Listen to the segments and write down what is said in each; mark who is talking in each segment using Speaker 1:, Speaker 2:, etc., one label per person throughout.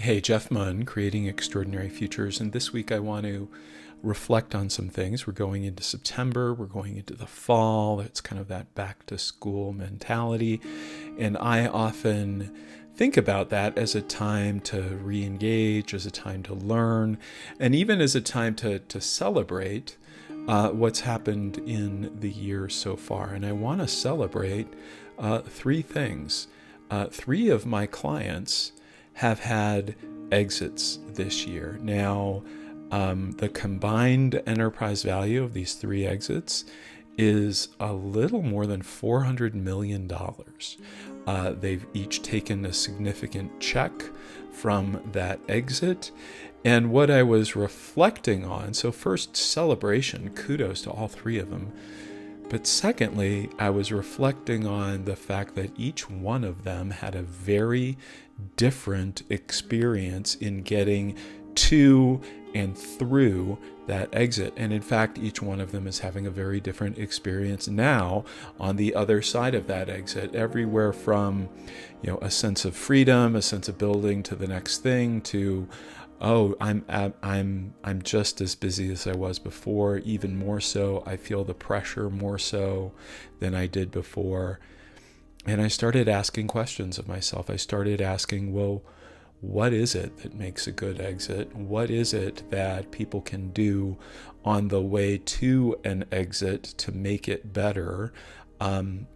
Speaker 1: Hey, Jeff Munn, Creating Extraordinary Futures. And this week I want to reflect on some things. We're going into September, we're going into the fall. It's kind of that back to school mentality. And I often think about that as a time to re-engage, as a time to learn, and even as a time to celebrate what's happened in the year so far. And I want to celebrate three things. Three of my clients have had exits this year. Now, the combined enterprise value of these three exits is a little more than $400 million. They've each taken a significant check from that exit. And what I was reflecting on, so first, celebration, kudos to all three of them. But secondly, I was reflecting on the fact that each one of them had a very different experience in getting to and through that exit. And in fact, each one of them is having a very different experience now on the other side of that exit, everywhere from, a sense of freedom, a sense of building to the next thing, to I'm just as busy as I was before, even more so. I feel the pressure more so than I did before. And I started asking questions of myself. I started asking, well, what is it that makes a good exit? What is it that people can do on the way to an exit to make it better?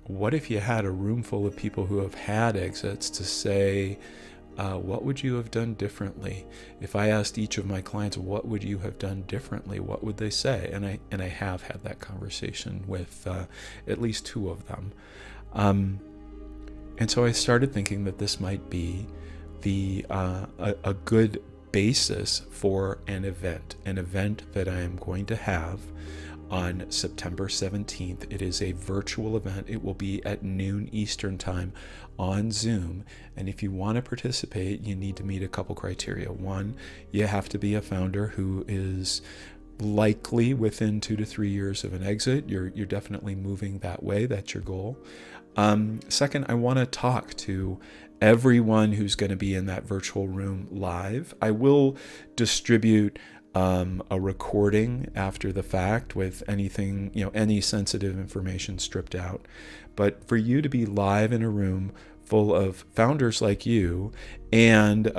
Speaker 1: What if you had a room full of people who have had exits to say, what would you have done differently? If I asked each of my clients, what would you have done differently? What would they say? And I have had that conversation with at least two of them. And so I started thinking that this might be a good basis for an event that I am going to have on September 17th. It is a virtual event. It will be at noon Eastern time on Zoom. And if you want to participate, you need to meet a couple criteria. One, you have to be a founder who is likely within 2 to 3 years of an exit. You're definitely moving that way. That's your goal. Second, I want to talk to everyone who's going to be in that virtual room live. I will distribute a recording after the fact with anything, any sensitive information stripped out. But for you to be live in a room full of founders like you and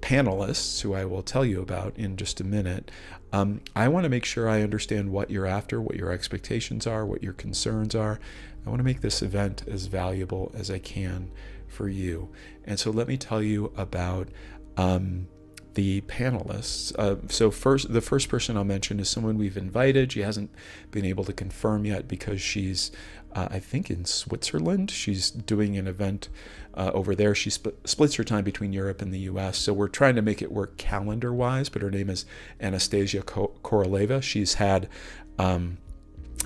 Speaker 1: panelists, who I will tell you about in just a minute, I want to make sure I understand what you're after, what your expectations are, what your concerns are. I want to make this event as valuable as I can for you. And so let me tell you about the panelists. The first person I'll mention is someone we've invited. She hasn't been able to confirm yet because she's, I think, in Switzerland. She's doing an event over there. She splits her time between Europe and the US. So we're trying to make it work calendar-wise, but her name is Anastasia Koroleva. She's had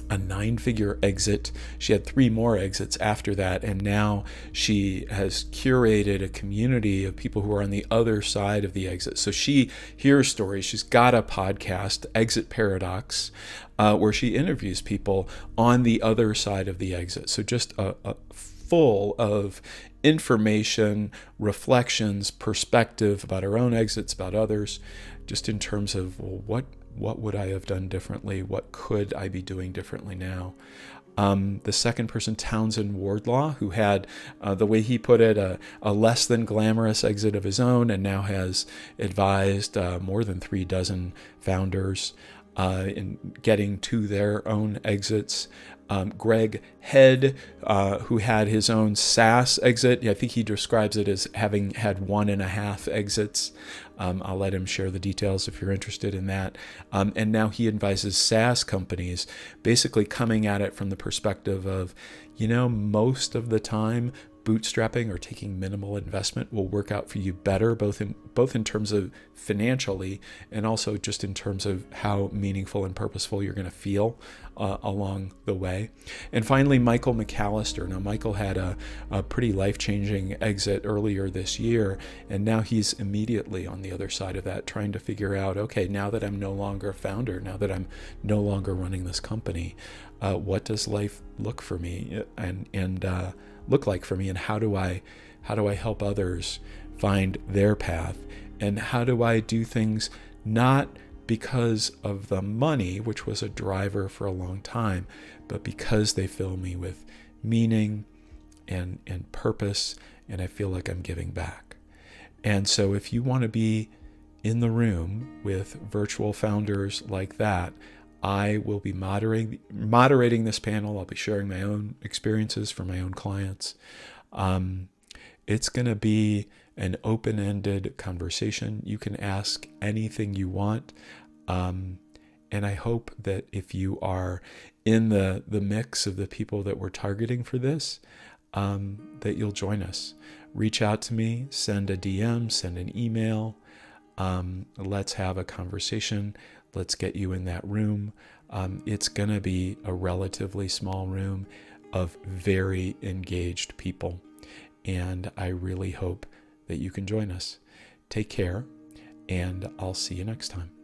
Speaker 1: a 9-figure exit. She had 3 more exits after that, and now she has curated a community of people who are on the other side of the exit. So she hears stories. She's got a podcast, Exit Paradox, where she interviews people on the other side of the exit. So just a full of information, reflections, perspective about her own exits, about others, just in terms of, well, what would I have done differently? What could I be doing differently now? The second person, Townsend Wardlaw, who had, the way he put it, a less than glamorous exit of his own, and now has advised more than 3 dozen founders in getting to their own exits. Greg Head, who had his own SaaS exit. I think he describes it as having had 1.5 exits. I'll let him share the details if you're interested in that. And now he advises SaaS companies, basically coming at it from the perspective of, most of the time, bootstrapping or taking minimal investment will work out for you better, both in terms of financially and also just in terms of how meaningful and purposeful you're going to feel along the way. And finally, Michael McAllister. Now, Michael had a pretty life-changing exit earlier this year, and now he's immediately on the other side of that, trying to figure out, okay, now that I'm no longer a founder, now that I'm no longer running this company, what does life look for me and look like for me, and how do I help others find their path And how do I do things not because of the money, which was a driver for a long time, but because they fill me with meaning and purpose, and I feel like I'm giving back. And so if you want to be in the room with virtual founders like that, I will be moderating this panel. I'll be sharing my own experiences for my own clients. It's going to be an open-ended conversation. You can ask anything you want. And I hope that if you are in the mix of the people that we're targeting for this, that you'll join us. Reach out to me, send a DM, send an email. Let's have a conversation. Let's get you in that room. It's going to be a relatively small room of very engaged people. And I really hope that you can join us. Take care, and I'll see you next time.